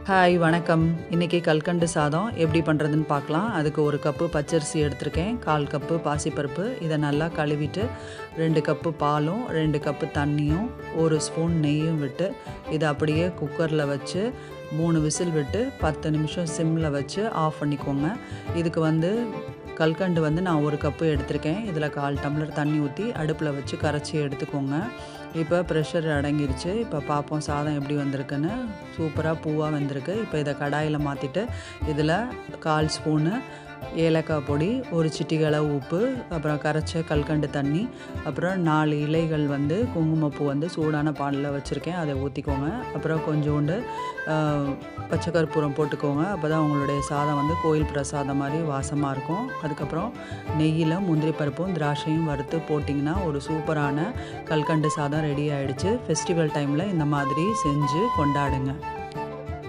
Hi வணக்கம். இன்றைக்கி கல்கண்டு சாதம் எப்படி பண்ணுறதுன்னு பார்க்கலாம். அதுக்கு 1 கப்பு பச்சரிசி எடுத்திருக்கேன், 1/4 கப்பு பாசிப்பருப்பு. இதை நல்லா கழுவிட்டு 2 கப்பு பாலும் 2 கப்பு தண்ணியும் 1 ஸ்பூன் நெய்யும் விட்டு இதை அப்படியே குக்கரில் வச்சு 3 விசில் விட்டு 10 நிமிஷம் சிம்மில் வச்சு ஆஃப் பண்ணிக்கோங்க. இதுக்கு கல்கண்டு நான் 1 கப்பு எடுத்திருக்கேன். இதில் 1/4 டம்ளர் தண்ணி ஊற்றி அடுப்பில் வச்சு கரைச்சி எடுத்துக்கோங்க. இப்போ ப்ரெஷர் அடங்கிருச்சு. இப்போ பார்ப்போம் சாதம் எப்படி வந்திருக்குன்னு. சூப்பராக பூவாக வந்திருக்கு. இப்போ இதை கடாயில் மாற்றிட்டு இதில் 1/4 ஸ்பூனு ஏலக்காய் பொடி, 1 சிட்டிகை அளவு உப்பு, அப்புறம் கரைச்ச கல்கண்டு தண்ணி, அப்புறம் 4 இலைகள் குங்குமப்பூ சூடான பாலில் வச்சுருக்கேன், அதை ஊற்றிக்கோங்க. அப்புறம் கொஞ்சோண்டு பச்சை கற்பூரம் போட்டுக்கோங்க. அப்போ தான் உங்களுடைய சாதம் கோயில் பிரசாதம் மாதிரி வாசமாக இருக்கும். அதுக்கப்புறம் நெய்யில் முந்திரி பருப்பும் திராட்சையும் வறுத்து போட்டிங்கன்னா ஒரு சூப்பரான கல்கண்டு சாதம் ரெடி ஆகிடுச்சு. ஃபெஸ்டிவல் டைமில் இந்த மாதிரி செஞ்சு கொண்டாடுங்க.